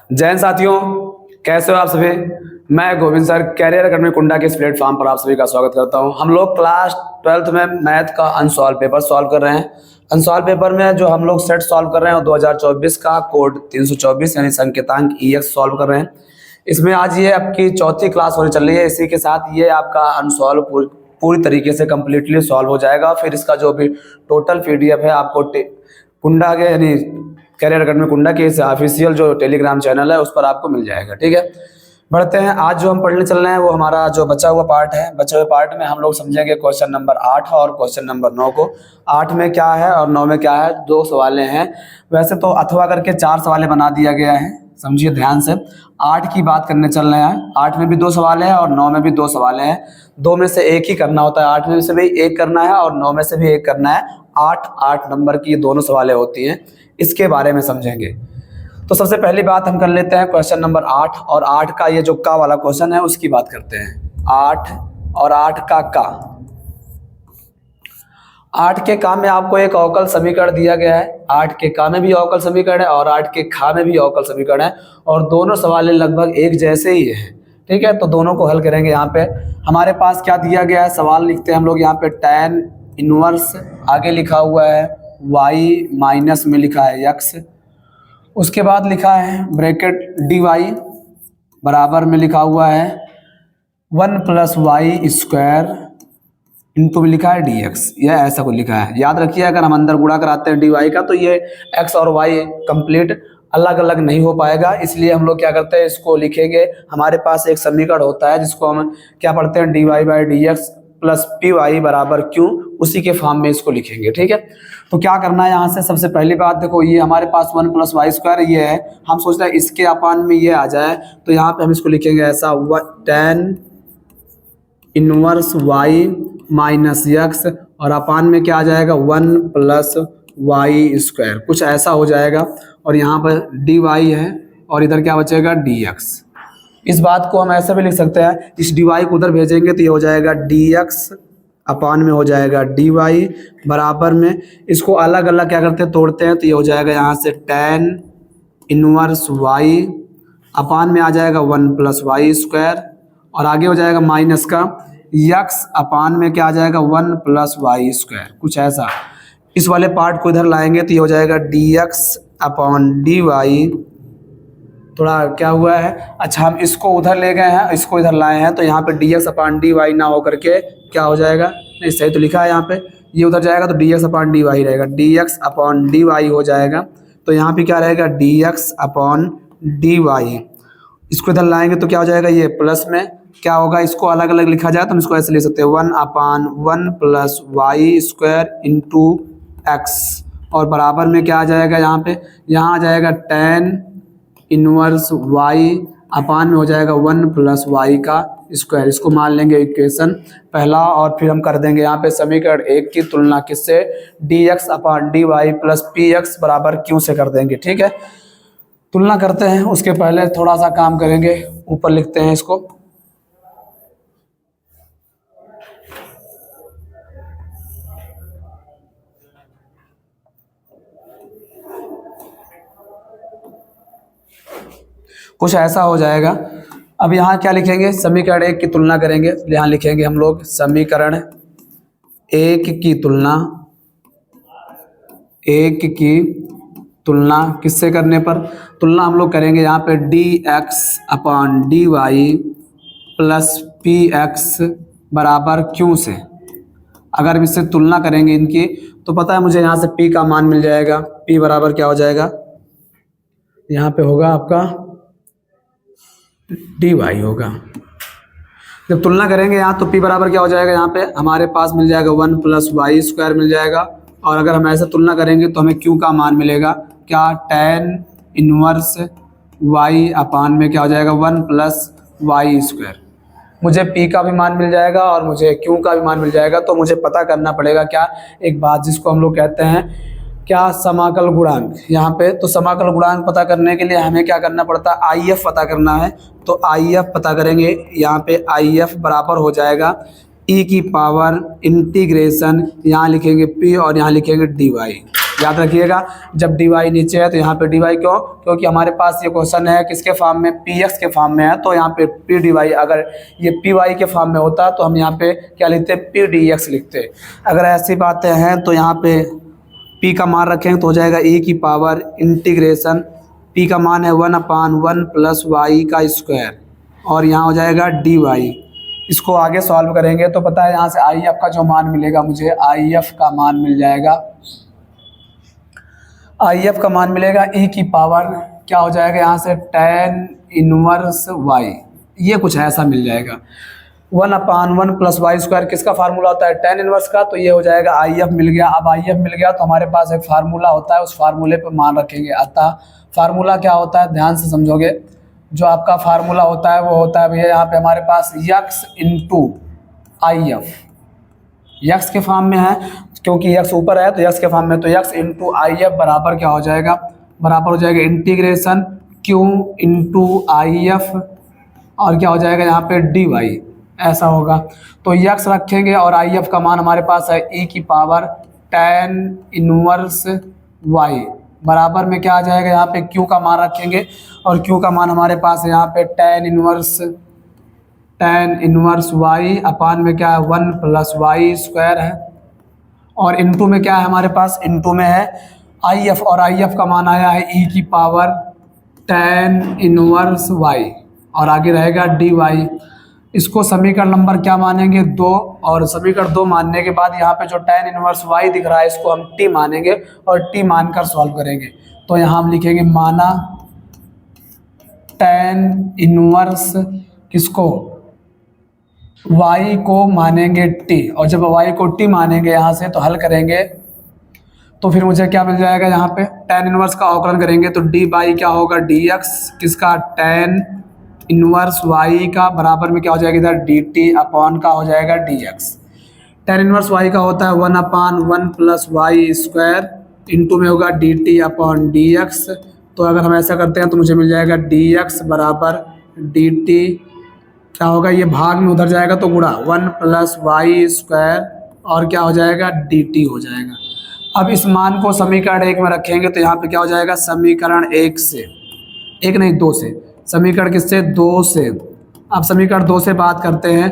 जय हिंद साथियों, कैसे हो आप सभी। मैं गोविंद सर कैरियर अकेडमी कुंडा के इस प्लेटफॉर्म पर आप सभी का स्वागत करता हूं। हम लोग क्लास 12th में मैथ का अनसॉल्व पेपर सॉल्व कर रहे हैं। अनसॉल्व पेपर में जो हम लोग सेट सॉल्व कर रहे हैं 2024 का कोड 324 यानी संकेतांक EX सॉल्व कर रहे हैं। इसमें आज ये आपकी चौथी क्लास होने चल रही है। इसी के साथ ये आपका अनसॉल्व पूरी तरीके से कम्प्लीटली सॉल्व हो जाएगा। फिर इसका जो भी टोटल PDF है आपको कुंडा के यानी कैरियर अकेडमी कुंडा के इस ऑफिशियल जो टेलीग्राम चैनल है उस पर आपको मिल जाएगा। ठीक है, बढ़ते हैं। आज जो हम पढ़ने चल रहे हैं वो हमारा जो बचा हुआ पार्ट है। बचे हुए पार्ट में हम लोग समझेंगे क्वेश्चन नंबर 8 और क्वेश्चन नंबर 9 को। 8 में क्या है और 9 में क्या है, 2 सवालें हैं। वैसे तो अथवा करके 4 सवालें बना दिया गया है, समझिए ध्यान से। 8 की बात करने चल रहे हैं। 8 में भी 2 सवाल है और 9 में भी 2 सवाल हैं। 2 में से एक ही करना होता है, 8 में से भी एक करना है और 9 में से भी एक करना है। 8 नंबर की ये दोनों सवालें होती हैं, इसके बारे में समझेंगे। तो सबसे पहली बात हम कर लेते हैं क्वेश्चन नंबर 8 और 8 का ये जो का वाला क्वेश्चन है उसकी बात करते हैं। 8 और 8 का 8 के का में आपको एक अवकल समीकरण दिया गया है। 8 के का में भी अवकल समीकरण है और 8 के खा में भी अवकल समीकरण है और दोनों सवाल लगभग एक जैसे ही है। ठीक है, तो दोनों को हल करेंगे। यहाँ पे हमारे पास क्या दिया गया है, सवाल लिखते हैं हम लोग। यहाँ पे tan इनवर्स आगे लिखा हुआ है y माइनस में लिखा है x, उसके बाद लिखा है ब्रैकेट dy बराबर में लिखा हुआ है 1 + y² इनटू में लिखा है dx। यह ऐसा कुछ लिखा है। याद रखिए, अगर हम अंदर गुणा कराते हैं dy का तो ये x और y कंप्लीट अलग अलग नहीं हो पाएगा। इसलिए हम लोग क्या करते हैं, इसको लिखेंगे। हमारे पास एक समीकरण होता है जिसको हम क्या पढ़ते हैं, dy/dx + py बराबर q, उसी के फॉर्म में इसको लिखेंगे। ठीक है, तो क्या करना है यहाँ से, सबसे पहली बात देखो, ये हमारे पास 1 + y² ये है। हम सोच रहे हैं इसके अपान में ये आ जाए, तो यहाँ पे हम इसको लिखेंगे ऐसा tan inverse y minus x और अपान में क्या आ जाएगा 1 + y², कुछ ऐसा हो जाएगा। और यहाँ पर dy है और इधर क्या बचेगा dx। इस बात को हम ऐसे भी लिख सकते हैं, इस dy को उधर भेजेंगे तो ये हो जाएगा dx अपान में हो जाएगा dy बराबर में, इसको अलग अलग क्या करते हैं, तोड़ते हैं, तो ये हो जाएगा यहाँ से tan इनवर्स y अपान में आ जाएगा 1 + y² और आगे हो जाएगा माइनस का x अपान में क्या आ जाएगा 1 + y², कुछ ऐसा। इस वाले पार्ट को इधर लाएंगे तो ये हो जाएगा dx अपान dy। थोड़ा क्या हुआ है, अच्छा हम इसको उधर ले गए हैं, इसको इधर लाए हैं, तो यहाँ पे dx अपान dy ना हो करके क्या हो जाएगा, नहीं सही तो लिखा है यहाँ पे, ये उधर जाएगा तो dx अपान dy रहेगा, dx अपान dy हो जाएगा। तो यहाँ पे क्या रहेगा dx अपान dy। इसको इधर लाएंगे तो क्या हो जाएगा, ये प्लस में क्या होगा, इसको अलग अलग लिखा जाए तो हम इसको ऐसे ले सकते हैं 1 अपान 1 + y² इंटू x और बराबर में क्या आ जाएगा, यहाँ आ जाएगा tan इनवर्स y अपान में हो जाएगा 1 + y²। इसको मान लेंगे इक्वेशन पहला और फिर हम कर देंगे यहाँ पे समीकरण 1 की तुलना किससे, dx अपान dy + px बराबर q से कर देंगे। ठीक है, तुलना करते हैं। उसके पहले थोड़ा सा काम करेंगे, ऊपर लिखते हैं इसको। कुछ ऐसा हो जाएगा। अब यहाँ क्या लिखेंगे, समीकरण 1 की तुलना करेंगे। यहाँ लिखेंगे हम लोग समीकरण 1 की तुलना किससे करने पर, तुलना हम लोग करेंगे यहाँ पे dx अपान dy + px बराबर q से। अगर हम इससे तुलना करेंगे इनकी तो पता है मुझे यहाँ से p का मान मिल जाएगा। p बराबर क्या हो जाएगा, यहाँ पे होगा आपका dy होगा। जब तुलना करेंगे यहाँ तो p बराबर क्या हो जाएगा, यहाँ पे हमारे पास मिल जाएगा 1 + y² मिल जाएगा। और अगर हम ऐसे तुलना करेंगे तो हमें q का मान मिलेगा क्या, tan इनवर्स y अपान में क्या हो जाएगा 1 + y²। मुझे p का भी मान मिल जाएगा और मुझे q का भी मान मिल जाएगा। तो मुझे पता करना पड़ेगा क्या, एक बात जिसको हम लोग कहते हैं क्या, समाकल गुणांक। यहाँ पे तो समाकल गुणांक पता करने के लिए हमें क्या करना पड़ता है, IF पता करना है। तो IF पता करेंगे, यहाँ पे IF बराबर हो जाएगा e की पावर इंटीग्रेशन, यहाँ लिखेंगे p और यहाँ लिखेंगे dy। याद रखिएगा, जब dy नीचे है तो यहाँ पे dy क्यों, क्योंकि हमारे पास ये क्वेश्चन है किसके फॉर्म में, px के फॉर्म में है, तो यहाँ पे p dy, अगर ये py के फॉर्म में होता तो हम यहाँ पे क्या लिखते, p dx लिखते। अगर ऐसी बातें हैं तो यहाँ पे p का मान रखेंगे तो हो जाएगा e की पावर इंटीग्रेशन, p का मान है 1/1 प्लस y का स्क्वायर, और यहाँ हो जाएगा dy। इसको आगे सॉल्व करेंगे तो पता है यहाँ से आई एफ का जो मान मिलेगा, मुझे आई एफ का मान मिल जाएगा, आई एफ का मान मिलेगा ई की पावर क्या हो जाएगा यहाँ से tan इनवर्स y, ये कुछ ऐसा मिल जाएगा। 1/1 प्लस वाई स्क्वायर किसका फार्मूला होता है, tan इनवर्स का, तो ये हो जाएगा आई एफ मिल गया। अब आई एफ मिल गया तो हमारे पास एक फार्मूला होता है, उस फार्मूले पे मान रखेंगे। अतः फार्मूला क्या होता है, ध्यान से समझोगे, जो आपका फार्मूला होता है वो होता है भैया यहाँ पे हमारे पास x into I F, x के फॉर्म में है क्योंकि यक्स ऊपर है तो यक्स के फॉर्म में, तो यक्स इंटू आई एफ बराबर क्या हो जाएगा, बराबर हो जाएगा integration Q into I F, और क्या हो जाएगा यहाँ पे डी वाई, ऐसा होगा। तो यक्स रखेंगे और आई एफ का मान हमारे पास है ई की पावर tan इनवर्स वाई, बराबर में क्या आ जाएगा यहाँ पे q का मान रखेंगे, और q का मान हमारे पास है यहाँ पे tan इनवर्स y अपान में क्या है 1 प्लस वाई स्क्वायर है, और इनटू में क्या है हमारे पास, इनटू में है आई एफ, और आई एफ का मान आया है e की पावर tan इनवर्स y, और आगे रहेगा dy। इसको समीकरण नंबर क्या मानेंगे 2, और समीकरण 2 मानने के बाद यहाँ पे जो tan इनवर्स y दिख रहा है इसको हम t मानेंगे और t मानकर सॉल्व करेंगे। तो यहाँ हम लिखेंगे माना tan इनवर्स किसको, y को मानेंगे t, और जब y को t मानेंगे यहाँ से तो हल करेंगे तो फिर मुझे क्या मिल जाएगा, यहाँ पे tan इनवर्स का अवकलन करेंगे तो डी बाई क्या होगा dx किसका tan इनवर्स y का, बराबर में क्या हो जाएगा इधर dt अपॉन का हो जाएगा dx। tan इनवर्स y का होता है 1/1 प्लस वाई स्क्वायर, इंटू में होगा dt अपॉन dx। तो अगर हम ऐसा करते हैं तो मुझे मिल जाएगा dx बराबर dt, क्या होगा ये भाग में उधर जाएगा तो गुणा 1 प्लस वाई स्क्वायर, और क्या हो जाएगा dt हो जाएगा। अब इस मान को समीकरण 1 में रखेंगे तो यहाँ पे क्या हो जाएगा, समीकरण 1 से, 1 नहीं 2 से, समीकरण किससे 2 से। अब समीकरण 2 से बात करते हैं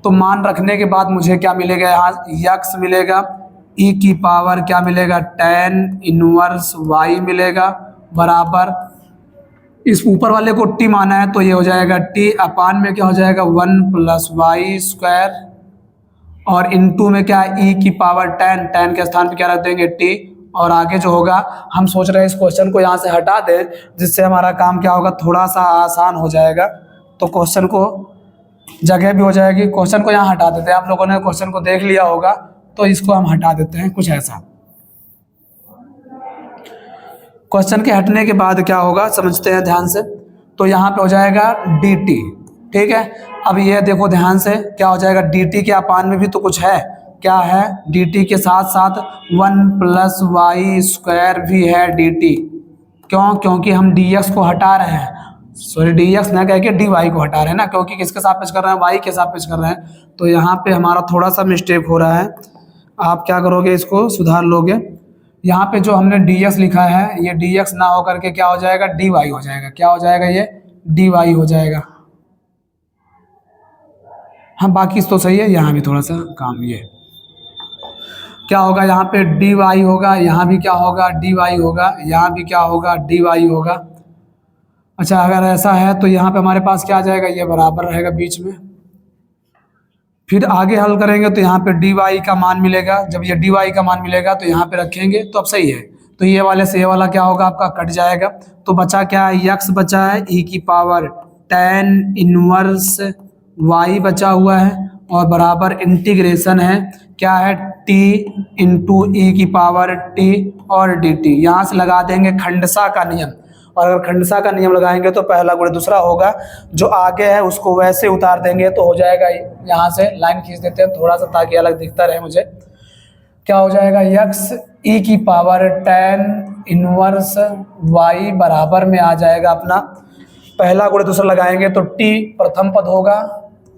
तो मान रखने के बाद मुझे क्या मिलेगा, यहाँ यक्स मिलेगा, ई की पावर क्या मिलेगा tan इनवर्स y मिलेगा, बराबर इस ऊपर वाले को t माना है तो ये हो जाएगा t अपान में क्या हो जाएगा 1 प्लस वाई स्क्वायर, और इनटू में क्या है e की पावर tan के स्थान पे क्या रख देंगे t, और आगे जो होगा हम सोच रहे हैं इस क्वेश्चन को यहाँ से हटा दें जिससे हमारा काम क्या होगा, थोड़ा सा आसान हो जाएगा, तो क्वेश्चन को जगह भी हो जाएगी। क्वेश्चन को यहाँ हटा देते हैं, आप लोगों ने क्वेश्चन को देख लिया होगा तो इसको हम हटा देते हैं कुछ ऐसा। क्वेश्चन के हटने के बाद क्या होगा समझते हैं ध्यान से, तो यहाँ पे हो जाएगा dt, ठीक है। अब ये देखो ध्यान से क्या हो जाएगा, dt के अपान में भी तो कुछ है, क्या है dt के साथ साथ 1 प्लस वाई स्क्वायर भी है dt, क्यों, क्योंकि हम dx को हटा रहे हैं, सॉरी dx ना कह के dy को हटा रहे हैं ना, क्योंकि किसके सापेक्ष कर रहे हैं, y के सापेक्ष कर रहे हैं। तो यहाँ पे हमारा थोड़ा सा मिस्टेक हो रहा है, आप क्या करोगे इसको सुधार लोगे। यहाँ पे जो हमने dx लिखा है ये dx ना होकर के क्या हो जाएगा dy हो जाएगा, क्या हो जाएगा ये dy हो जाएगा। हाँ बाकी तो सही है, यहाँ भी थोड़ा सा काम ये क्या होगा, यहाँ पे dy होगा, यहाँ भी क्या होगा dy होगा, यहाँ भी क्या होगा dy होगा। अच्छा अगर ऐसा है तो यहाँ पे हमारे पास क्या आ जाएगा, ये बराबर रहेगा बीच में। फिर आगे हल करेंगे तो यहाँ पे dy का मान मिलेगा, जब ये dy का मान मिलेगा तो यहाँ पे रखेंगे तो अब सही है, तो ये वाले से ये वाला क्या होगा आपका कट जाएगा, तो बचा क्या है, यक्स बचा है e की पावर tan इनवर्स y बचा हुआ है, और बराबर इंटीग्रेशन है क्या है t इंटू ई की पावर t और dt। यहाँ से लगा देंगे खंडसा का नियम, और अगर खंडसा का नियम लगाएंगे तो पहला गुणे दूसरा होगा, जो आगे है उसको वैसे उतार देंगे तो हो जाएगा, यहाँ से लाइन खींच देते हैं थोड़ा सा ताकि अलग दिखता रहे मुझे, क्या हो जाएगा यक्स ई की पावर tan इनवर्स y बराबर में आ जाएगा अपना, पहला गुणे दूसरा लगाएंगे तो t प्रथम पद होगा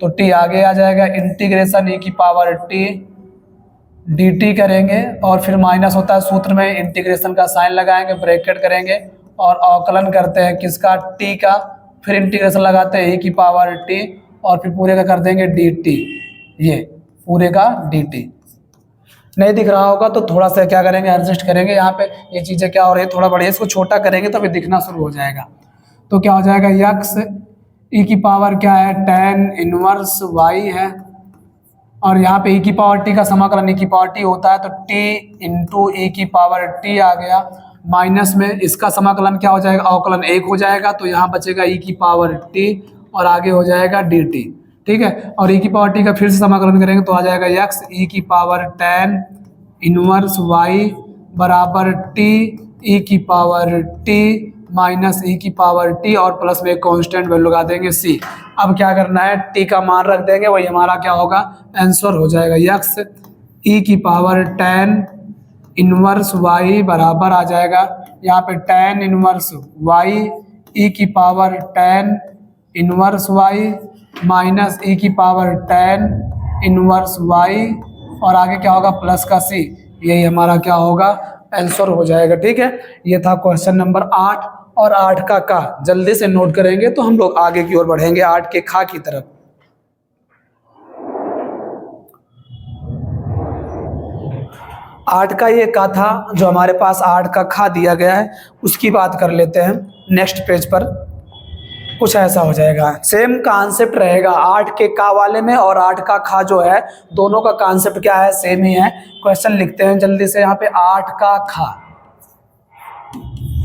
तो t आगे आ जाएगा, इंटीग्रेशन e की पावर t dt करेंगे और फिर माइनस होता है सूत्र में, इंटीग्रेशन का साइन लगाएंगे, ब्रैकेट करेंगे और अवकलन करते हैं किसका, t का, फिर इंटीग्रेशन लगाते हैं e की पावर t और फिर पूरे का कर देंगे dt, ये पूरे का dt। नहीं दिख रहा होगा तो थोड़ा सा क्या करेंगे, एडजस्ट करेंगे, यहाँ पे ये चीज़ें क्या हो रही है, थोड़ा बढ़िया इसको छोटा करेंगे तो फिर दिखना शुरू हो जाएगा। तो क्या हो जाएगा, यक्स e की पावर क्या है, tan इनवर्स y है, और यहाँ पे e की पावर t का समाकलन e की पावर t होता है, तो t इंटू e की पावर t आ गया, माइनस में इसका समाकलन क्या हो जाएगा, अवकलन 1 हो जाएगा, तो यहाँ बचेगा e की पावर t और आगे हो जाएगा dt, ठीक है। और e की पावर t का फिर से समाकलन करेंगे तो आ जाएगा यक्स e की पावर tan इनवर्स y बराबर t e की पावर t माइनस e की पावर t और प्लस में एक कांस्टेंट वैल्यू लगा देंगे c। अब क्या करना है, t का मान रख देंगे, वही हमारा क्या होगा, आंसर हो जाएगा यक्स e की पावर tan इनवर्स y बराबर आ जाएगा, यहाँ पे tan इनवर्स y e की power tan inverse y minus e की पावर tan इनवर्स y और आगे क्या होगा, प्लस का c, यही हमारा क्या होगा, आंसर हो जाएगा, ठीक है। ये था क्वेश्चन नंबर 8 और 8 का जल्दी से नोट करेंगे तो हम लोग आगे की ओर बढ़ेंगे 8 के खा की तरफ। 8 का ये का था जो हमारे पास 8 का खा दिया गया है, उसकी बात कर लेते हैं। नेक्स्ट पेज पर कुछ ऐसा हो जाएगा, सेम कॉन्सेप्ट रहेगा 8 के का वाले में और 8 का खा जो है, दोनों का कॉन्सेप्ट क्या है, सेम ही है। क्वेश्चन लिखते हैं जल्दी से, यहाँ पे 8 का खा,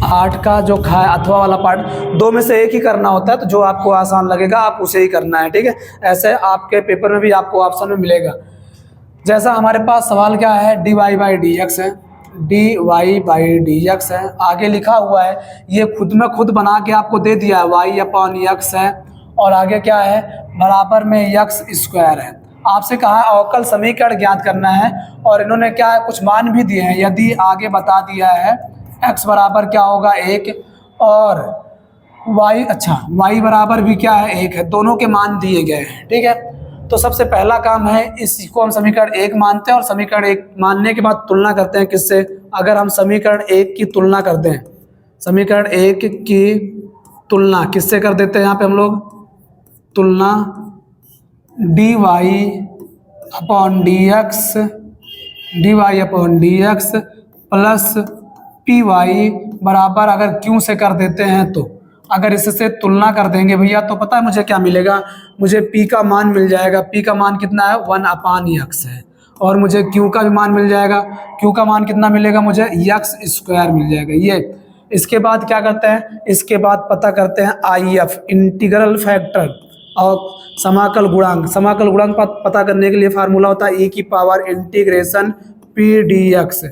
8 का जो खा है अथवा वाला पार्ट, दो में से एक ही करना होता है, तो जो आपको आसान लगेगा आप उसे ही करना है, ठीक है। ऐसे आपके पेपर में भी आपको ऑप्शन में मिलेगा। जैसा हमारे पास सवाल क्या है, dy बाई डी एक्स है, dy बाई डी एक्स है, आगे लिखा हुआ है, ये खुद में खुद बना के आपको दे दिया है, y अपॉन x है, और आगे क्या है, बराबर में x स्क्वायर है। आपसे कहा है अवकल समीकरण ज्ञात करना है, और इन्होंने क्या है, कुछ मान भी दिए हैं। यदि आगे बता दिया है x बराबर क्या होगा 1 और y बराबर भी क्या है 1 है, दोनों के मान दिए गए हैं, ठीक है। तो सबसे पहला काम है, इसको हम समीकरण 1 मानते हैं और समीकरण 1 मानने के बाद तुलना करते हैं किससे, अगर हम समीकरण 1 की तुलना करते हैं, समीकरण 1 की तुलना किससे कर देते हैं, यहाँ पे हम लोग तुलना dy upon d x plus p y बराबर अगर क्यों से कर देते हैं, तो अगर इससे तुलना कर देंगे भैया तो पता है मुझे क्या मिलेगा, मुझे p का मान मिल जाएगा, p का मान कितना है 1/x है, और मुझे q का भी मान मिल जाएगा, q का मान कितना मिलेगा, मुझे x स्क्वायर मिल जाएगा। ये इसके बाद क्या करते हैं, इसके बाद पता करते हैं IF इंटीग्रल फैक्टर और समाकल गुणांक। समाकल गुणांक पता करने के लिए फार्मूला होता है e की पावर इंटीग्रेशन p dx,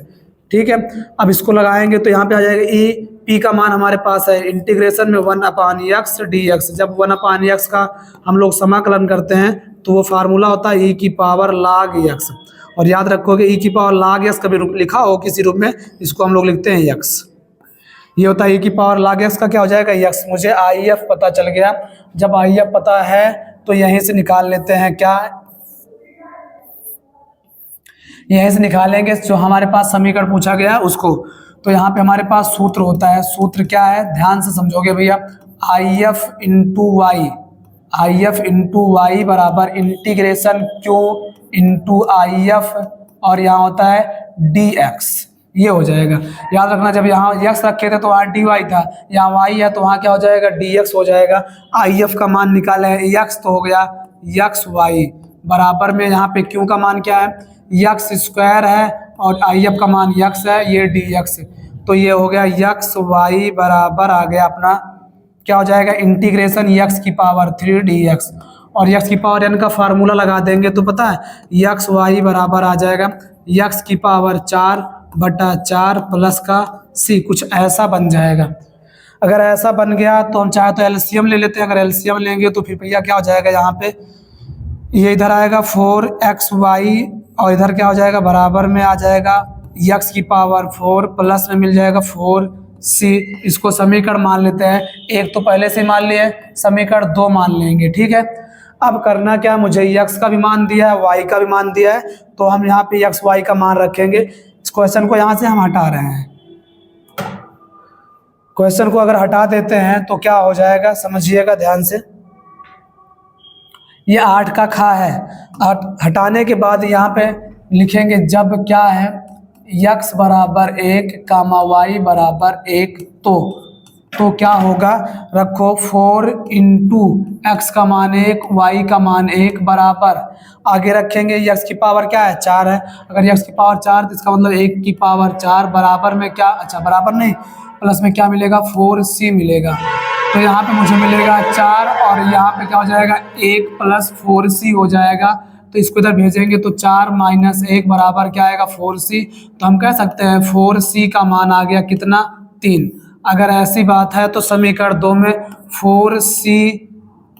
ठीक है। अब इसको लगाएंगे तो यहाँ पे आ जाएगा e, p का मान हमारे पास है इंटीग्रेशन में 1/x dx। जब 1/x का हम लोग समाकलन करते हैं तो वो फार्मूला होता है e की पावर log x, और याद रखोगे e की पावर log x कभी लिखा हो किसी रूप में, इसको हम लोग लिखते हैं x। ये होता है e की पावर log x का क्या हो जाएगा x। मुझे IF पता चल गया, जब IF पता है तो यहीं से निकाल लेते हैं, क्या यहीं से निकालेंगे जो हमारे पास समीकरण पूछा गया उसको। तो यहाँ पे हमारे पास सूत्र होता है, सूत्र क्या है ध्यान से समझोगे भैया, IF इंटू वाई बराबर इंटीग्रेशन Q इंटू IF और यहाँ होता है dx, ये हो जाएगा। याद रखना जब यहाँ x रखे थे तो वहाँ dy था, यहाँ y है तो वहाँ क्या हो जाएगा dx हो जाएगा। IF का मान निकाले हैं x, तो हो गया xy बराबर में यहाँ पे q का मान क्या है x स्क्वायर है और IF का मान x है, ये dx, तो ये हो गया xy बराबर आ गया अपना क्या हो जाएगा इंटीग्रेशन x की पावर 3 dx, और x की पावर n का फार्मूला लगा देंगे तो पता है xy बराबर आ जाएगा x की पावर 4/4 प्लस का c, कुछ ऐसा बन जाएगा। अगर ऐसा बन गया तो हम चाहे तो एलसीएम ले लेते हैं, अगर एलसीएम लेंगे तो फिर भैया क्या हो जाएगा, यहाँ पे ये इधर आएगा 4xy और इधर क्या हो जाएगा बराबर में आ जाएगा x की पावर 4 प्लस में मिल जाएगा 4c। इसको समीकरण मान लेते हैं, एक तो पहले से मान लिए, समीकरण 2 मान लेंगे, ठीक है। अब करना क्या, मुझे x का भी मान दिया है, y का भी मान दिया है, तो हम यहाँ पे x y का मान रखेंगे। इस क्वेश्चन को यहाँ से हम हटा रहे हैं। क्वेश्चन को अगर हटा देते हैं तो क्या हो जाएगा, समझिएगा ध्यान से। ये 8 का खा है, हटाने के बाद यहाँ पे लिखेंगे जब क्या है x बराबर 1 कामा y बराबर 1 तो क्या होगा, रखो 4 इंटू एक्स का मान 1 y का मान 1 बराबर, आगे रखेंगे x की पावर क्या है 4 है, अगर x की पावर 4 तो इसका मतलब 1 की पावर 4 बराबर में क्या, अच्छा बराबर नहीं प्लस में क्या मिलेगा 4c मिलेगा। तो यहाँ पे मुझे मिलेगा 4 और यहाँ पे क्या हो जाएगा 1 प्लस 4c हो जाएगा। तो इसको इधर भेजेंगे तो 4 माइनस 1 बराबर क्या आएगा 4c। तो हम कह सकते हैं 4c का मान आ गया कितना 3। अगर ऐसी बात है तो समीकरण 2 में 4c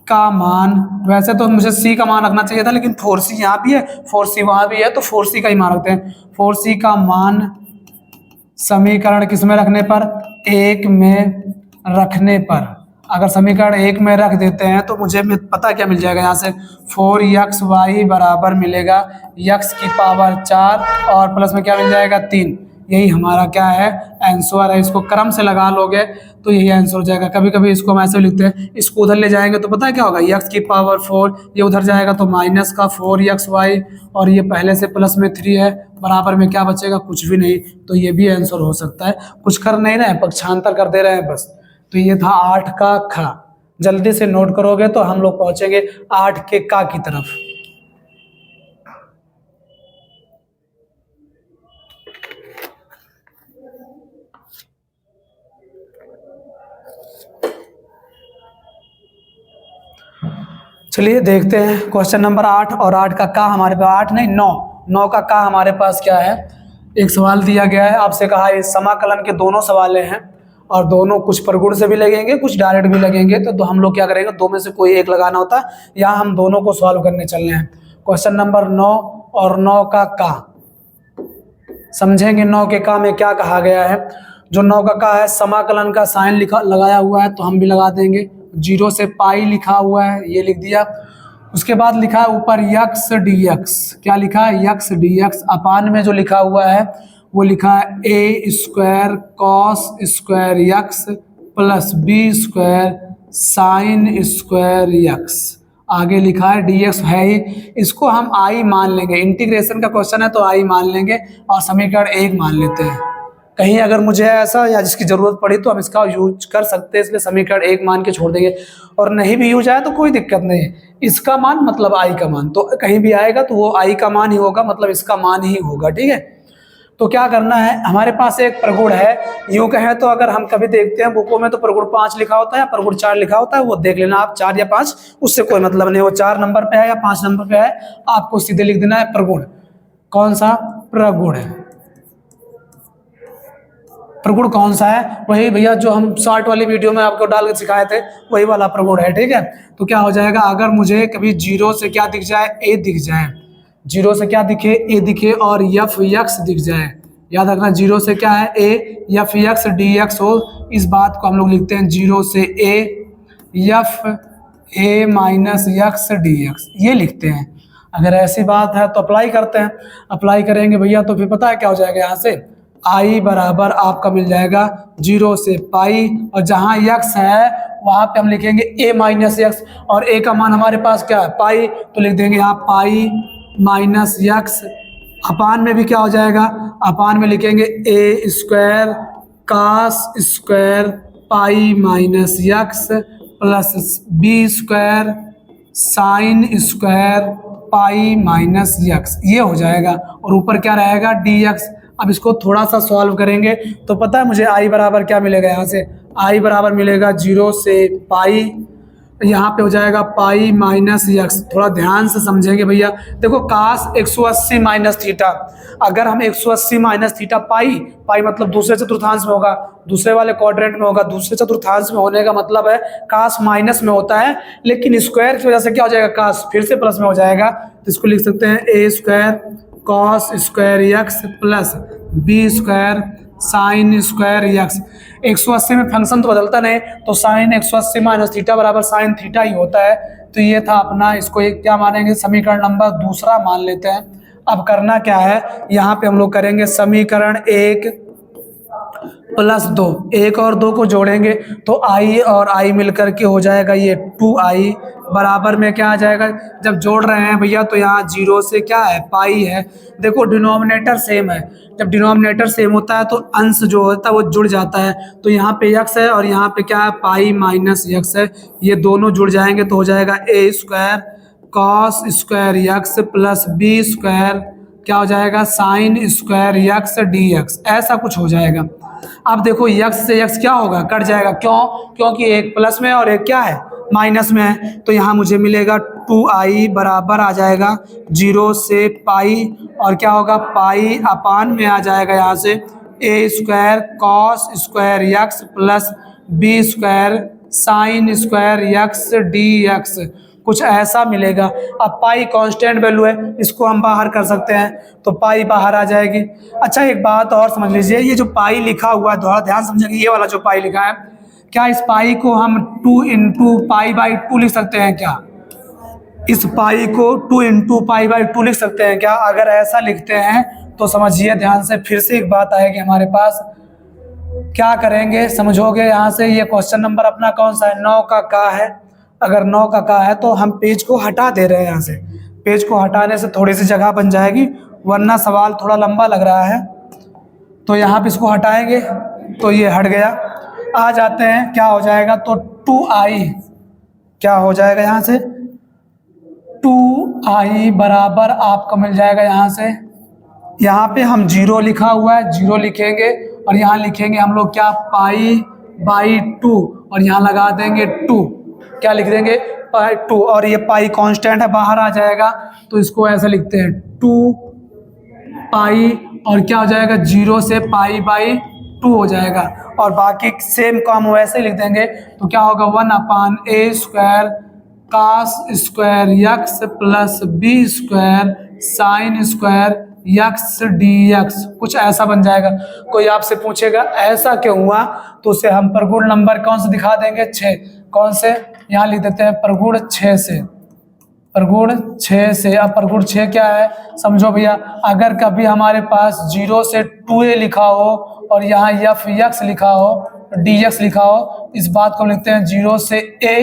का मान, वैसे तो मुझे c का मान रखना चाहिए था लेकिन 4c यहाँ भी है 4c वहाँ भी है तो 4c का ही मान रखते हैं। 4c का मान समीकरण किस में रखने पर, 1 में रखने पर, अगर समीकरण 1 में रख देते हैं तो मुझे पता क्या मिल जाएगा यहाँ से 4xy बराबर मिलेगा x की पावर 4 और प्लस में क्या मिल जाएगा 3। यही हमारा क्या है आंसर है। इसको क्रम से लगा लोगे तो यही आंसर हो जाएगा। कभी कभी इसको हम ऐसे लिखते हैं, इसको उधर ले जाएंगे तो पता है क्या होगा x की पावर 4, ये उधर जाएगा तो माइनस का 4xy और ये पहले से प्लस में 3 है, बराबर में क्या बचेगा कुछ भी नहीं। तो ये भी आंसर हो सकता है। कुछ कर नहीं रहे हैं, पक्षांतर कर दे रहे हैं बस। तो ये था 8 का खा। जल्दी से नोट करोगे तो हम लोग पहुंचेंगे 8 के का की तरफ। चलिए देखते हैं क्वेश्चन नंबर 8 और 8 का का हमारे पास 8 नहीं 9 का का हमारे पास क्या है। एक सवाल दिया गया है, आपसे कहा है समाकलन के दोनों सवाल हैं और दोनों कुछ प्रगुण से भी लगेंगे कुछ डायरेक्ट भी लगेंगे। तो हम लोग क्या करेंगे, दो में से कोई एक लगाना होता है। यहाँ हम दोनों को सॉल्व करने चल रहे हैं। क्वेश्चन नंबर 9 और 9 का समझेंगे। 9 के का में क्या कहा गया है। जो 9 का है समाकलन का साइन लगाया हुआ है तो हम भी लगा देंगे। 0 से पाई लिखा हुआ है, ये लिख दिया। उसके बाद लिखा है ऊपर यक्स dx, क्या लिखा है यक्स dx। अपान में जो लिखा हुआ है वो लिखा है a square cos square x plus b square sine square x. आगे लिखा है dx है ही, इसको हम i मान लेंगे। इंटीग्रेशन का क्वेश्चन है तो i मान लेंगे और समीकरण 1 मान लेते हैं। कहीं अगर मुझे ऐसा या जिसकी ज़रूरत पड़ी तो हम इसका यूज कर सकते हैं, इसलिए समीकरण 1 मान के छोड़ देंगे। और नहीं भी यूज आए तो कोई दिक्कत नहीं है, इसका मान मतलब आई का मान, तो कहीं भी आएगा तो वो आई का मान ही होगा, मतलब इसका मान ही होगा। ठीक है, तो क्या करना है, हमारे पास एक प्रगुण है। यूँ कहें तो अगर हम कभी देखते हैं बुकों में तो प्रगुण 5 लिखा होता है या प्रगुण 4 लिखा होता है, वो देख लेना आप। 4 या 5 उससे कोई मतलब नहीं, वो 4 नंबर पे है या 5 नंबर पे है, आपको सीधे लिख देना है प्रगुण। कौन सा प्रगुण है, प्रगुण कौन सा है, वही भैया जो हम शॉर्ट वाली वीडियो में आपको डाल के सिखाए थे वही वाला प्रगुण है। ठीक है, तो क्या हो जाएगा, अगर मुझे कभी 0 से क्या दिख जाए a दिख जाए, 0 से क्या दिखे a दिखे और f x दिख जाए, याद रखना 0 से क्या है a f x dx हो, इस बात को हम लोग लिखते हैं 0 से a f a minus x dx, ये लिखते हैं। अगर ऐसी बात है तो अप्लाई करते हैं। अप्लाई करेंगे भैया तो फिर पता है क्या हो जाएगा, यहाँ से आई बराबर आपका मिल जाएगा 0 से पाई और जहाँ x है वहाँ पे हम लिखेंगे a माइनस एक्स और a का मान हमारे पास क्या है पाई, तो लिख देंगे यहाँ पाई माइनस एक्स। अपान में भी क्या हो जाएगा, अपान में लिखेंगे a square cos square pi minus x plus b square sine square pi minus x, ये हो जाएगा। और ऊपर क्या रहेगा dx। अब इसको थोड़ा सा सॉल्व करेंगे तो पता है मुझे i बराबर क्या मिलेगा, यहाँ से i बराबर मिलेगा 0 से पाई, यहाँ पे हो जाएगा पाई माइनस एक्स। थोड़ा ध्यान से समझेंगे भैया, देखो कास 180 माइनस थीटा, अगर हम 180 माइनस थीटा पाई मतलब दूसरे चतुर्थांश में होगा, दूसरे वाले क्वाड्रेंट में होगा, दूसरे चतुर्थांश में होने का मतलब है कास माइनस में होता है, लेकिन स्क्वायर की वजह से क्या हो जाएगा कास फिर से प्लस में हो जाएगा। तो इसको लिख सकते हैं a square cos square x plus b square sine square x. 180 में फंक्शन तो बदलता नहीं, तो साइन 180 माइनस थीटा बराबर साइन थीटा ही होता है। तो ये था अपना, इसको एक क्या मानेंगे, समीकरण नंबर दूसरा मान लेते हैं। अब करना क्या है, यहाँ पे हम लोग करेंगे समीकरण 1 प्लस 2, 1 और 2 को जोड़ेंगे तो i और i मिलकर के हो जाएगा ये 2i, बराबर में क्या आ जाएगा, जब जोड़ रहे हैं भैया तो यहाँ 0 से क्या है, पाई है। देखो डिनोमिनेटर सेम है, जब डिनोमिनेटर सेम होता है तो अंश जो होता है वो जुड़ जाता है। तो यहाँ पे यक्स है और यहाँ पे क्या है, पाई माइनस यक्स है, ये दोनों जुड़ जाएंगे तो हो जाएगा a square cos square x plus b square क्या हो जाएगा, sine square x d x, ऐसा कुछ हो जाएगा। अब देखो यक्स से यक्स क्या होगा, कट जाएगा, क्यों, क्योंकि एक प्लस में और एक क्या है, माइनस में है। तो यहाँ मुझे मिलेगा 2i बराबर आ जाएगा 0 से पाई, और क्या होगा, पाई अपान में आ जाएगा यहाँ से a square cos square x plus b square sine square x d x, कुछ ऐसा मिलेगा। अब पाई कांस्टेंट वैल्यू है, इसको हम बाहर कर सकते हैं, तो पाई बाहर आ जाएगी। अच्छा एक बात और समझ लीजिए, ये जो पाई लिखा हुआ है, थोड़ा ध्यान समझेंगे, ये वाला जो पाई लिखा है, क्या इस पाई को हम 2 इंटू पाई बाई 2 लिख सकते हैं क्या? इस पाई को 2 इंटू पाई बाई 2 लिख सकते हैं क्या? अगर ऐसा लिखते हैं तो समझिए ध्यान से, फिर से एक बात आएगी हमारे पास, क्या करेंगे समझोगे यहाँ से। ये क्वेश्चन नंबर अपना कौन सा है, 9 का है। अगर 9 का है तो हम पेज को हटा दे रहे हैं, यहाँ से पेज को हटाने से थोड़ी सी जगह बन जाएगी, वरना सवाल थोड़ा लंबा लग रहा है। तो यहाँ पे इसको हटाएंगे तो ये हट गया। आ जाते हैं, क्या हो जाएगा, तो 2i क्या हो जाएगा, यहाँ से 2i बराबर आपको मिल जाएगा यहाँ से, यहाँ पे हम 0 लिखा हुआ है, 0 लिखेंगे और यहाँ लिखेंगे हम लोग क्या, पाई बाई 2, और यहाँ लगा देंगे 2, क्या लिख देंगे, पाई 2, और ये पाई कांस्टेंट है, बाहर आ जाएगा, तो इसको ऐसे लिखते हैं 2 पाई, और क्या हो जाएगा, 0 से पाई बाई 2 हो जाएगा, और बाकी सेम काम वैसे ही लिख देंगे। तो क्या होगा, 1 upon a square cos square x plus b square sine square x d x, कुछ ऐसा बन जाएगा। कोई आपसे पूछेगा ऐसा क्यों हुआ, तो उसे हम प्रगुण नंबर कौन से दिखा देंगे, 6। कौन से, यहाँ लिख देते हैं प्रगुण 6 से, प्रगुण 6 से। अब प्रगुण 6 क्या है, समझो भैया, अगर कभी हमारे पास 0 से 2a लिखा हो और यहाँ एफ यक्स लिखा हो, डी एक्स लिखा हो, इस बात को लिखते हैं 0 से a,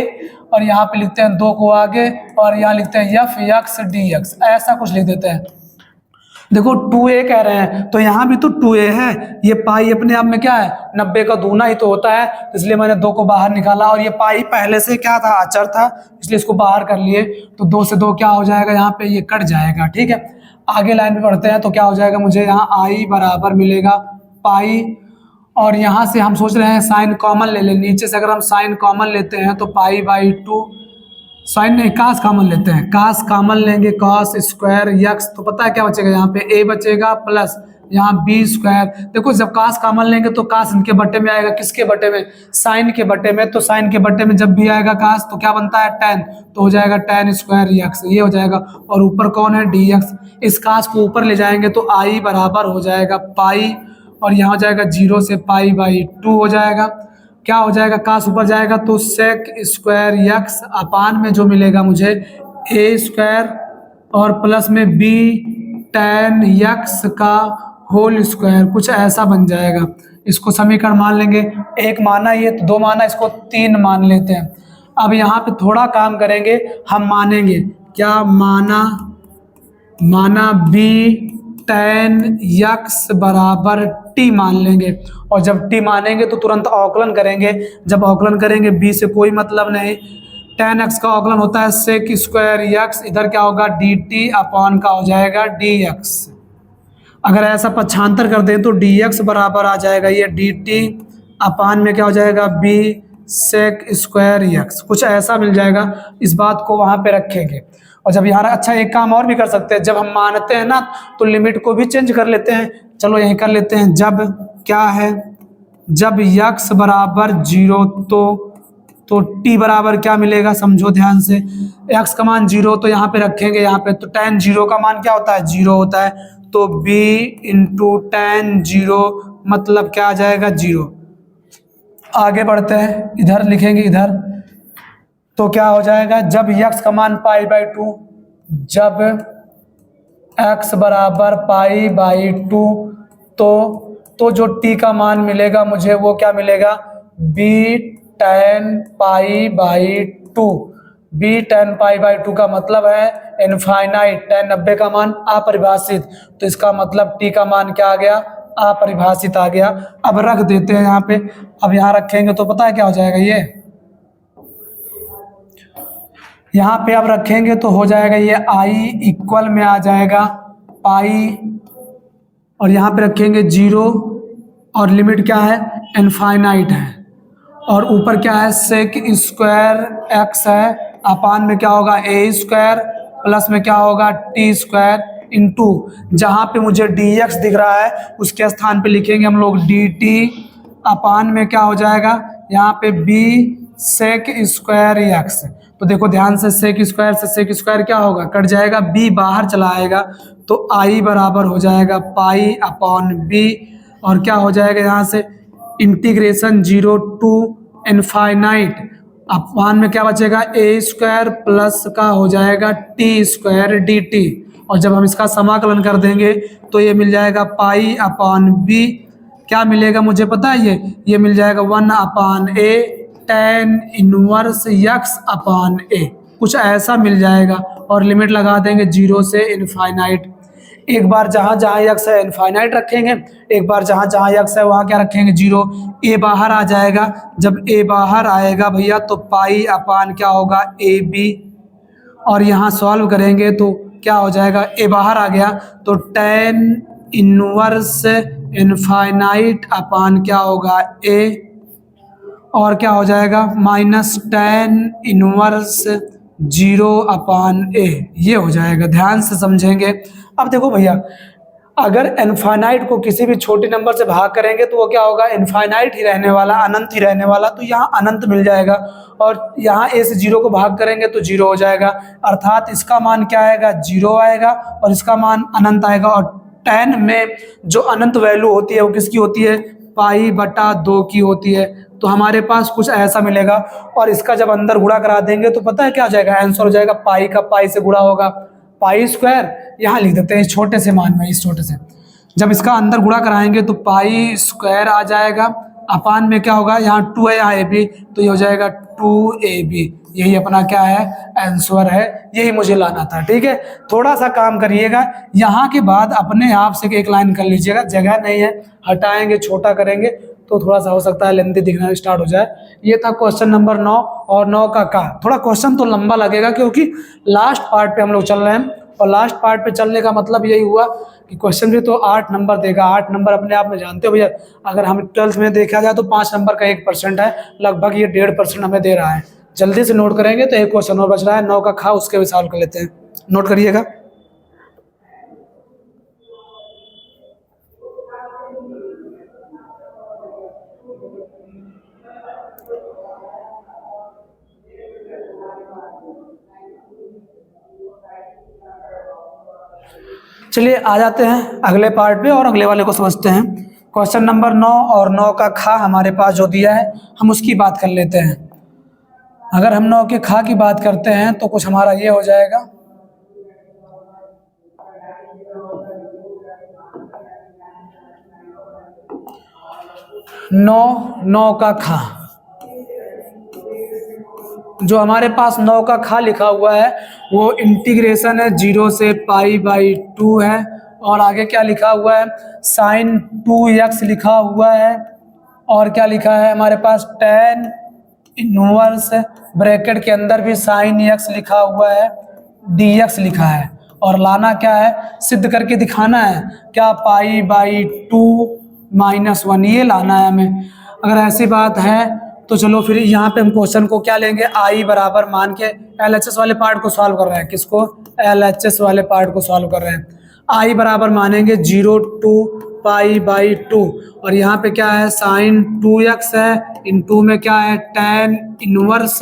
और यहाँ पे लिखते हैं 2 को आगे, और यहाँ लिखते हैं एफ यक्स डी एक्स, ऐसा कुछ लिख देते हैं। देखो 2a कह रहे हैं तो यहाँ भी तो 2a है, ये पाई अपने आप में क्या है, 90 का दूना ही तो होता है, इसलिए मैंने 2 को बाहर निकाला, और ये पाई पहले से क्या था, अचर था, इसलिए इसको बाहर कर लिए। तो 2 से 2 क्या हो जाएगा, यहाँ पे ये कट जाएगा, ठीक है। आगे लाइन में पढ़ते हैं, तो क्या हो जाएगा, मुझे यहाँ आई बराबर मिलेगा पाई, और यहाँ से हम सोच रहे हैं साइन कॉमन ले लें, नीचे से अगर हम साइन कॉमन लेते हैं तो पाई बाई 2, साइन नहीं कास कॉमन लेते हैं, कास कॉमन लेंगे, कॉस स्क्वायर यक्स, तो पता है क्या बचेगा, यहाँ पे a बचेगा प्लस यहाँ बी स्क्वायर। देखो जब कास कॉमन लेंगे तो कास इनके बटे में आएगा, किसके बटे में, साइन के बटे में, तो साइन के बटे में जब भी आएगा कास तो क्या बनता है, tan, तो हो जाएगा tan स्क्वायर यक्स, ये हो जाएगा, और ऊपर कौन है, डी एक्स। इस कास को ऊपर ले जाएंगे तो आई बराबर हो जाएगा पाई, और यहाँ हो जाएगा 0 से पाई बाई 2 हो जाएगा, क्या हो जाएगा, कास ऊपर जाएगा तो सेक स्क्वायर यक्स अपान में जो मिलेगा मुझे ए स्क्वायर, और प्लस में बी tan यक्स का होल स्क्वायर, कुछ ऐसा बन जाएगा। इसको समीकरण मान लेंगे, 1 माना ये तो 2 माना, इसको 3 मान लेते हैं। अब यहाँ पे थोड़ा काम करेंगे, हम मानेंगे क्या, माना बी tan यक्स बराबर t मान लेंगे, और जब t मानेंगे तो तुरंत अवकलन करेंगे, जब अवकलन करेंगे b से कोई मतलब नहीं, tan x का अवकलन होता है सेक स्क्वायर यक्स, इधर क्या होगा dt अपॉन का हो जाएगा dx। अगर ऐसा पक्षांतर कर दें तो dx बराबर आ जाएगा ये dt अपान में क्या हो जाएगा b सेक स्क्वायर यक्स, कुछ ऐसा मिल जाएगा। इस बात को वहाँ पे रखेंगे। और जब यहाँ, अच्छा एक काम और भी कर सकते हैं, जब हम मानते हैं ना तो लिमिट को भी चेंज कर लेते हैं, चलो यही कर लेते हैं। जब क्या है, जब यक्स बराबर 0 तो t बराबर क्या मिलेगा, समझो ध्यान से, x का मान 0 तो यहाँ पे रखेंगे, यहाँ पे तो tan 0 का मान क्या होता है, 0 होता है, तो b इंटू tan 0 मतलब क्या आ जाएगा 0। आगे बढ़ते हैं, इधर लिखेंगे इधर, तो क्या हो जाएगा जब x का मान π/2, जब x बराबर π/2 तो जो t का मान मिलेगा मुझे वो क्या मिलेगा b tan π/2। b tan π/2 का मतलब है इनफाइनाइट, tan 90 का मान अपरिभाषित, तो इसका मतलब t का मान क्या आ गया अपरिभाषित आ गया। अब रख देते हैं यहाँ पे, अब यहाँ रखेंगे तो पता है क्या हो जाएगा, ये यहाँ पे अब रखेंगे तो हो जाएगा ये i इक्वल में आ जाएगा पाई, और यहाँ पे रखेंगे 0 और लिमिट क्या है इनफाइनाइट है, और ऊपर क्या है सेक स्क्वायर x है, अपान में क्या होगा a स्क्वायर, प्लस में क्या होगा t स्क्वायर इंटू जहाँ पे मुझे dx दिख रहा है उसके स्थान पे लिखेंगे हम लोग dt, अपान में क्या हो जाएगा यहाँ पे b सेक स्क्वायर x। तो देखो ध्यान से सेक स्क्वायर क्या होगा कट जाएगा, b बाहर चला आएगा तो i बराबर हो जाएगा पाई अपॉन b, और क्या हो जाएगा यहाँ से इंटीग्रेशन 0 टू इनफाइनाइट, अपान में क्या बचेगा a स्क्वायर प्लस का हो जाएगा t स्क्वायर dt, और जब हम इसका समाकलन कर देंगे तो ये मिल जाएगा पाई अपॉन b, क्या मिलेगा मुझे पता है ये मिल जाएगा 1/a tan inverse x upon a, कुछ ऐसा मिल जाएगा, और लिमिट लगा देंगे 0 से इनफाइनाइट। एक बार जहाँ जहाँ x है इनफाइनाइट रखेंगे, एक बार जहाँ जहाँ x है वहाँ क्या रखेंगे 0। a बाहर आ जाएगा, जब a बाहर आएगा भैया तो पाई अपान क्या होगा ab, और यहाँ सॉल्व करेंगे तो क्या हो जाएगा a बाहर आ गया तो tan इनवर्स इनफाइनाइट अपान क्या होगा a, और क्या हो जाएगा माइनस tan इनवर्स 0/a, ये हो जाएगा। ध्यान से समझेंगे। अब देखो भैया अगर इनफाइनाइट को किसी भी छोटे नंबर से भाग करेंगे तो वो क्या होगा इनफाइनाइट ही रहने वाला, अनंत ही रहने वाला, तो यहाँ अनंत मिल जाएगा, और यहाँ a से 0 को भाग करेंगे तो 0 हो जाएगा, अर्थात इसका मान क्या आएगा 0 आएगा और इसका मान अनंत आएगा। और tan में जो अनंत वैल्यू होती है वो किसकी होती है π/2 की होती है, तो हमारे पास कुछ ऐसा मिलेगा, और इसका जब अंदर गुणा करा देंगे तो पता है क्या हो जाएगा आंसर हो जाएगा पाई का पाई से गुणा होगा पाई स्क्वायर, यहाँ लिख देते हैं इस छोटे से मान में, इस छोटे से जब इसका अंदर गुणा कराएंगे तो पाई स्क्वायर आ जाएगा, अपान में क्या होगा यहाँ 2 है यहाँ ab, तो ये हो जाएगा 2ab, यही अपना क्या है आंसर है, यही मुझे लाना था। ठीक है, थोड़ा सा काम करिएगा, यहाँ के बाद अपने आप से एक लाइन कर लीजिएगा, जगह नहीं है हटाएंगे छोटा करेंगे तो थोड़ा सा हो सकता है लेंथी दिखना स्टार्ट हो जाए। ये था क्वेश्चन नंबर 9, और 9 का थोड़ा क्वेश्चन तो लंबा लगेगा क्योंकि लास्ट पार्ट पे हम लोग चल रहे हैं, और लास्ट पार्ट पे चलने का मतलब यही हुआ कि क्वेश्चन भी तो 8 नंबर देगा। 8 नंबर अपने आप में जानते हो भैया, अगर हम 12th में देखा जाए तो 5 नंबर का 1% है, लगभग ये 1.5% हमें दे रहा है। जल्दी से नोट करेंगे तो एक क्वेश्चन और बच रहा है 9 का खा, उसके भी सॉल्व कर लेते हैं, नोट करिएगा। चलिए आ जाते हैं अगले पार्ट पे और अगले वाले को समझते हैं। क्वेश्चन नंबर 9 और 9 का खा हमारे पास जो दिया है हम उसकी बात कर लेते हैं। अगर हम 9 के खा की बात करते हैं तो कुछ हमारा ये हो जाएगा, नौ का खा, जो हमारे पास 9 का खा लिखा हुआ है वो इंटीग्रेशन है 0 से π/2 है, और आगे क्या लिखा हुआ है sin 2x लिखा हुआ है, और क्या लिखा है हमारे पास tan इनवर्स ब्रैकेट के अंदर भी sin x लिखा हुआ है, dx लिखा है, और लाना क्या है सिद्ध करके दिखाना है क्या π/2 - 1, ये लाना है हमें। अगर ऐसी बात है तो चलो फिर यहाँ पे हम क्वेश्चन को क्या लेंगे i बराबर मान के LHS वाले पार्ट को सॉल्व कर रहे हैं, किसको LHS वाले पार्ट को सॉल्व कर रहे हैं। i बराबर मानेंगे 0 टू π/2, और यहाँ पे क्या है sin 2x है, इन 2 में क्या है tan इनवर्स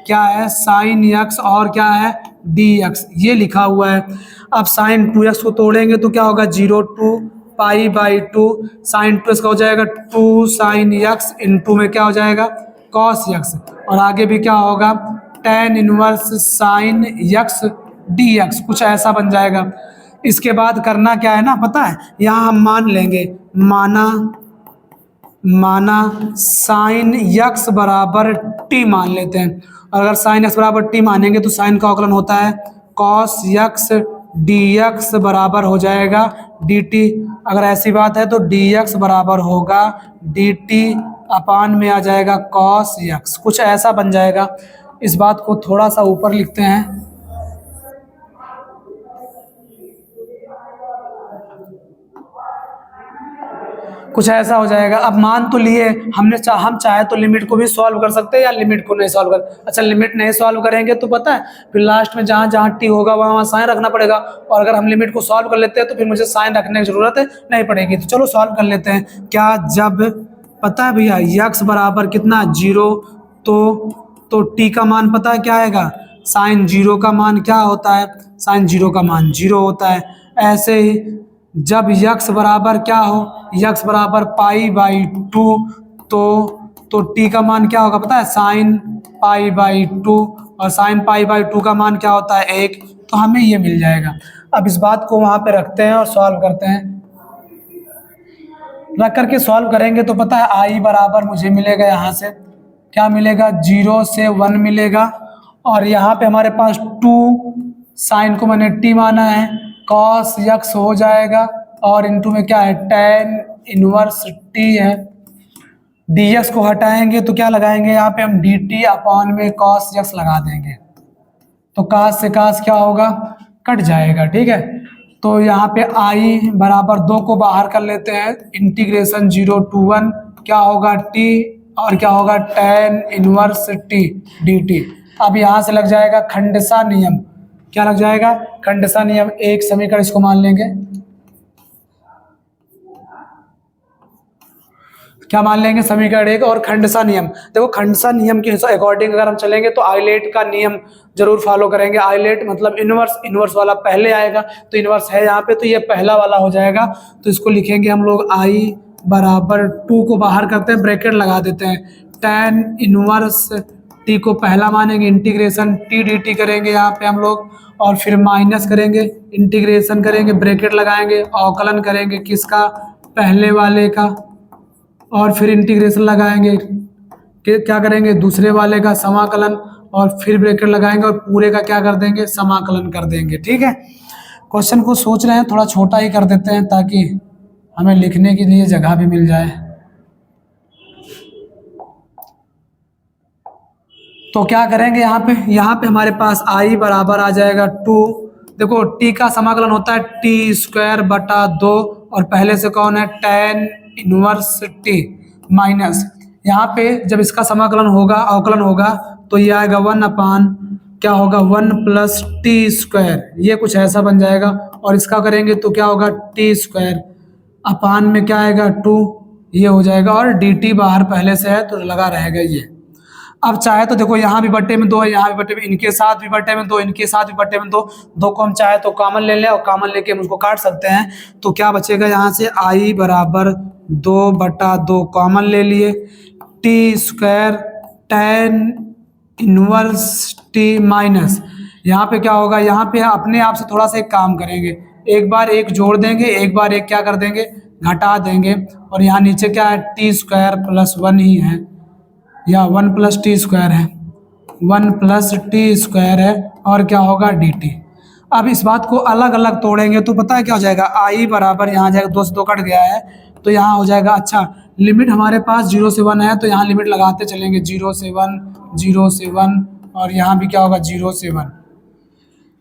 क्या है sin x, और क्या है dx, ये लिखा हुआ है। अब sin 2x को तोड़ेंगे तो क्या होगा 0 टू पाई बाई 2 साइन 2 इसका हो जाएगा 2 साइन यक्स इंटू में क्या हो जाएगा कॉस यक्स, और आगे भी क्या होगा tan inverse sine x d x, कुछ ऐसा बन जाएगा। इसके बाद करना क्या है ना पता है, यहाँ हम मान लेंगे, माना साइन यक्स बराबर टी मान लेते हैं। और अगर साइन एक्स बराबर टी मानेंगे तो साइन का अवकलन होता है कॉस यक्स डी एक्स बराबर हो जाएगा डी टी। अगर ऐसी बात है तो डी एक्स बराबर होगा डी टी अपान में आ जाएगा कॉस यक्स, कुछ ऐसा बन जाएगा। इस बात को थोड़ा सा ऊपर लिखते हैं, कुछ ऐसा हो जाएगा। अब मान तो लिए हमने, हम चाहे तो लिमिट को भी सॉल्व कर सकते हैं या लिमिट को नहीं सॉल्व कर। अच्छा लिमिट नहीं सॉल्व करेंगे तो पता है फिर लास्ट में जहाँ जहाँ टी होगा वहाँ साइन रखना पड़ेगा, और अगर हम लिमिट को सॉल्व कर लेते हैं तो फिर मुझे साइन रखने की जरूरत नहीं पड़ेगी। तो चलो सॉल्व कर लेते हैं। क्या जब पता है भैया यक्स बराबर कितना 0, तो टी का मान पता है क्या आएगा, साइन 0 का मान क्या होता है, साइन 0 का मान 0 होता है। ऐसे ही जब यक्स बराबर क्या हो, यक्स बराबर पाई बाई 2, तो टी का मान क्या होगा पता है, साइन पाई बाई 2, और साइन पाई बाई 2 का मान क्या होता है 1, तो हमें ये मिल जाएगा। अब इस बात को वहाँ पे रखते हैं और सॉल्व करते हैं। रख करके सॉल्व करेंगे तो पता है आई बराबर मुझे मिलेगा, यहाँ से क्या मिलेगा 0 से 1 मिलेगा, और यहाँ पे हमारे पास 2 साइन को मैंने टी माना है, कॉस यक्स हो जाएगा, और इनटू में क्या है tan इनवर्स टी है। dx को हटाएंगे तो क्या लगाएंगे यहाँ पे हम dt अपॉन में कॉस यक्स लगा देंगे, तो कास से कास क्या होगा कट जाएगा, ठीक है। तो यहाँ पे i बराबर 2 को बाहर कर लेते हैं, इंटीग्रेशन 0 to 1 क्या होगा t, और क्या होगा tan इनवर्स t dt। अब यहाँ से लग जाएगा खंडसा नियम, क्या लग जाएगा खंडसा नियम, एक समीकरण इसको मान लेंगे, क्या मान लेंगे समीकरण एक, और खंडसा नियम। देखो खंडसा नियम के अकॉर्डिंग अगर हम चलेंगे तो आइलेट का नियम जरूर फॉलो करेंगे। आइलेट मतलब इनवर्स, इनवर्स वाला पहले आएगा, तो इनवर्स है यहाँ पे तो ये पहला वाला हो जाएगा। तो इसको लिखेंगे हम लोग i बराबर 2 को बाहर करते हैं, ब्रैकेट लगा देते हैं, tan इनवर्स t को पहला मानेंगे, इंटीग्रेशन t dt करेंगे यहाँ पे हम लोग, और फिर माइनस करेंगे, इंटीग्रेशन करेंगे, ब्रैकेट लगाएंगे, अवकलन करेंगे किसका पहले वाले का, और फिर इंटीग्रेशन लगाएंगे क्या करेंगे दूसरे वाले का समाकलन, और फिर ब्रैकेट लगाएंगे और पूरे का क्या कर देंगे समाकलन कर देंगे, ठीक है। क्वेश्चन को सोच रहे हैं थोड़ा छोटा ही कर देते हैं ताकि हमें लिखने के लिए जगह भी मिल जाए। तो क्या करेंगे यहाँ पे हमारे पास i बराबर आ जाएगा 2, देखो t का समाकलन होता है टी स्क्वायर बटा 2, और पहले से कौन है tan इनवर्स t माइनस, यहाँ पे जब इसका समाकलन होगा अवकलन होगा तो ये आएगा 1 अपान क्या होगा 1 प्लस टी स्क्वायर, ये कुछ ऐसा बन जाएगा, और इसका करेंगे तो क्या होगा टी स्क्वायर अपान में क्या आएगा 2, ये हो जाएगा, और dt बाहर पहले से है तो लगा रहेगा ये। अब चाहे तो देखो यहाँ भी बट्टे में 2 है, यहाँ भी बट्टे में, इनके साथ भी बट्टे में 2, इनके साथ भी बट्टे में 2, 2 को हम चाहे तो कॉमन ले लें और कॉमन लेके हम उसको काट सकते हैं। तो क्या बचेगा यहाँ से i बराबर 2 बटा 2 कॉमन ले लिए, T square tan inverse t minus, यहाँ पे क्या होगा, यहाँ पे अपने आप से थोड़ा सा एक काम करेंगे, एक बार एक जोड़ देंगे, एक बार एक क्या कर देंगे घटा देंगे, और यहाँ नीचे क्या है टी स्क्वायर प्लस 1 ही है, या 1 प्लस टी स्क्वायर है, 1 प्लस टी स्क्वायर है, और क्या होगा dt। अब इस बात को अलग अलग तोड़ेंगे तो पता है क्या हो जाएगा, i बराबर यहाँ जाएगा 2 से 2 कट गया है तो यहाँ हो जाएगा, अच्छा लिमिट हमारे पास 0 से 1 है तो यहाँ लिमिट लगाते चलेंगे 0 से 1, 0 से 1, और यहाँ भी क्या होगा 0 से 1।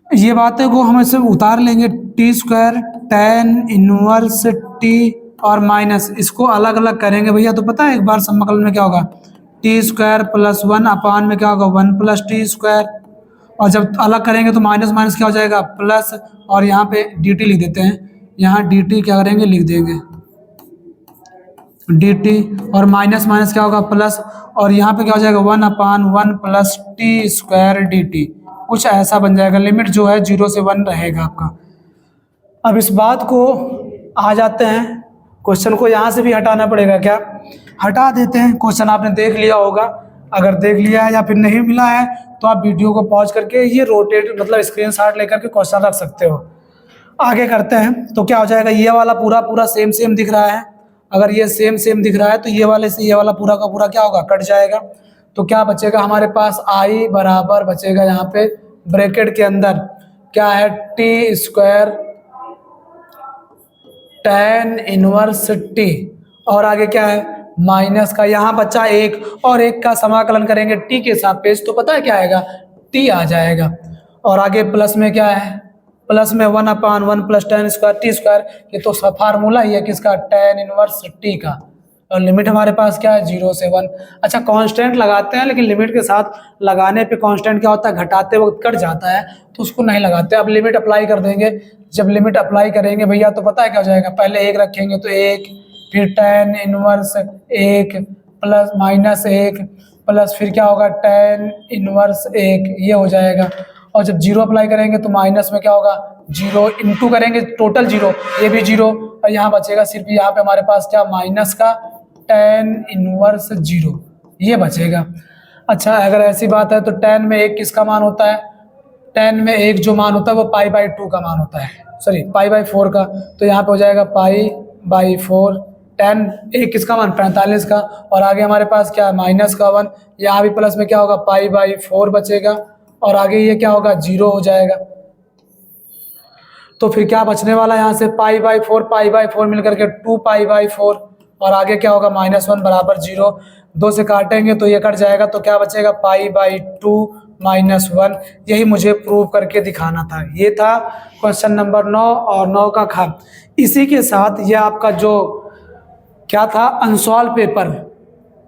ये बातें को हम इसे उतार लेंगे, T square tan inverse t और माइनस, इसको अलग अलग करेंगे भैया तो पता है एक बार समाकलन में क्या होगा टी स्क्वायर प्लस 1 अपान में क्या होगा 1 प्लस टी स्क्वायर, और जब अलग करेंगे तो माइनस माइनस क्या हो जाएगा प्लस, और यहाँ पे dt लिख देते हैं, यहाँ dt क्या करेंगे लिख देंगे dt, और माइनस माइनस क्या होगा प्लस, और यहाँ पे क्या हो जाएगा 1 अपान 1 प्लस टी स्क्वायर dt, कुछ ऐसा बन जाएगा। लिमिट जो है 0 से 1 रहेगा आपका। अब इस बात को आ जाते हैं, क्वेश्चन को यहाँ से भी हटाना पड़ेगा क्या, हटा देते हैं। क्वेश्चन आपने देख लिया होगा, अगर देख लिया है या फिर नहीं मिला है तो आप वीडियो को पॉज करके ये रोटेट मतलब स्क्रीनशॉट लेकर के क्वेश्चन रख सकते हो। आगे करते हैं तो क्या हो जाएगा, ये वाला पूरा पूरा सेम सेम दिख रहा है, अगर ये सेम सेम दिख रहा है तो ये वाले से ये वाला पूरा का पूरा क्या होगा, कट जाएगा। तो क्या बचेगा हमारे पास, आई बराबर बचेगा यहाँ पे ब्रैकेट के अंदर क्या है, T square tan inverse T, और आगे क्या है माइनस का, यहाँ बच्चा एक और एक का समाकलन करेंगे टी के सापेक्ष तो पता है क्या आएगा, टी आ जाएगा। और आगे प्लस में क्या है, प्लस में 1/1 plus tan square T square, ये तो फार्मूला ही है किसका, tan इनवर्स टी का। और लिमिट हमारे पास क्या है 0 से 1। अच्छा कांस्टेंट लगाते हैं लेकिन लिमिट के साथ लगाने पे कांस्टेंट क्या होता है, घटाते वक्त कट जाता है तो उसको नहीं लगाते। अब लिमिट अप्लाई कर देंगे, जब लिमिट अप्लाई करेंगे भैया तो पता है क्या हो जाएगा, पहले एक रखेंगे तो एक, फिर tan इनवर्स एक प्लस माइनस एक प्लस फिर क्या होगा tan इनवर्स एक, ये हो जाएगा। और जब जीरो अप्लाई करेंगे तो माइनस में क्या होगा, जीरो इंटू करेंगे टोटल जीरो, ये भी जीरो, और यहाँ बचेगा सिर्फ यहाँ पे हमारे पास क्या माइनस का tan इनवर्स जीरो, ये बचेगा। अच्छा अगर ऐसी बात है तो tan में एक किसका मान होता है, tan में एक जो मान होता है वो π/2 का मान होता है, सॉरी π/4 का, तो यहाँ पे हो जाएगा π/4, tan एक किसका मान 45 का, और आगे हमारे पास क्या है माइनस का 1, यहाँ भी प्लस में क्या होगा π/4 बचेगा, और आगे ये क्या होगा 0 हो जाएगा। तो फिर क्या बचने वाला है यहाँ से π/4 मिलकर के 2π/4, और आगे क्या होगा -1 बराबर 0, 2 से काटेंगे तो ये कट जाएगा, तो क्या बचेगा π/2 -1। यही मुझे प्रूव करके दिखाना था। ये था क्वेश्चन नंबर 9 और 9 का खा। इसी के साथ ये आपका जो क्या था अनसॉल्व पेपर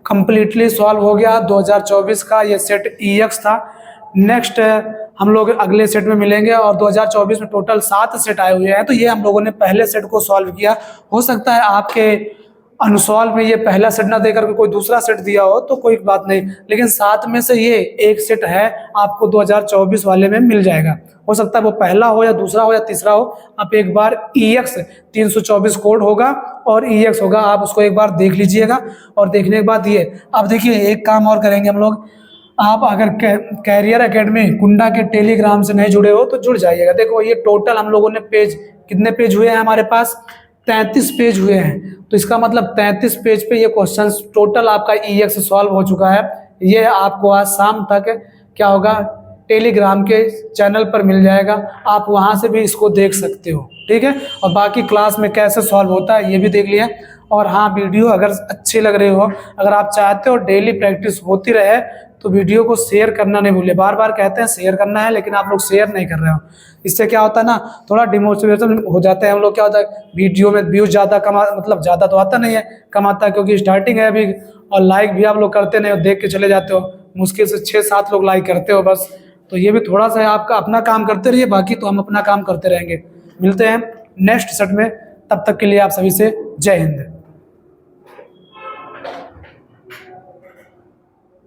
कंप्लीटली सॉल्व हो गया 2024 का, ये सेट EX था। नेक्स्ट हम लोग अगले सेट में मिलेंगे, और 2024 में टोटल 7 सेट आए हुए हैं, तो ये हम लोगों ने पहले सेट को सॉल्व किया। हो सकता है आपके अनसॉल्व में ये पहला सेट ना देकर के कोई दूसरा सेट दिया हो तो कोई बात नहीं, लेकिन 7 में से ये एक सेट है आपको 2024 वाले में मिल जाएगा। हो सकता है वो पहला हो या दूसरा हो या तीसरा हो, आप एक बार EX 324 कोड होगा और EX होगा, आप उसको एक बार देख लीजिएगा। और देखने के बाद ये अब देखिए एक काम और करेंगे हम लोग, आप अगर कैरियर एकेडमी कुंडा के टेलीग्राम से नहीं जुड़े हो तो जुड़ जाइएगा। देखो ये टोटल हम लोगों ने पेज, कितने पेज हुए हैं हमारे पास, 33 पेज हुए हैं। तो इसका मतलब 33 पेज पे ये क्वेश्चन टोटल आपका EX सॉल्व हो चुका है। ये आपको आज शाम तक क्या होगा टेलीग्राम के चैनल पर मिल जाएगा, आप वहाँ से भी इसको देख सकते हो, ठीक है। और बाकी क्लास में कैसे सॉल्व होता है ये भी देख लिया। और हाँ वीडियो अगर अच्छी लग रही हो, अगर आप चाहते हो डेली प्रैक्टिस होती रहे तो वीडियो को शेयर करना नहीं भूलिए। बार बार कहते हैं शेयर करना है लेकिन आप लोग शेयर नहीं कर रहे हो, इससे क्या होता है ना थोड़ा डिमोटिवेशन हो जाता है हम लोग। क्या होता है वीडियो में व्यूज ज़्यादा मतलब ज़्यादा तो आता नहीं है, कम आता है क्योंकि स्टार्टिंग है अभी, और लाइक भी आप लोग करते नहीं हो, देख के चले जाते हो, मुश्किल से 6-7 लोग लाइक करते हो बस। तो ये भी थोड़ा सा आपका अपना काम करते रहिए, बाकी तो हम अपना काम करते रहेंगे। मिलते हैं नेक्स्ट सेट में, तब तक के लिए आप सभी से जय हिंद।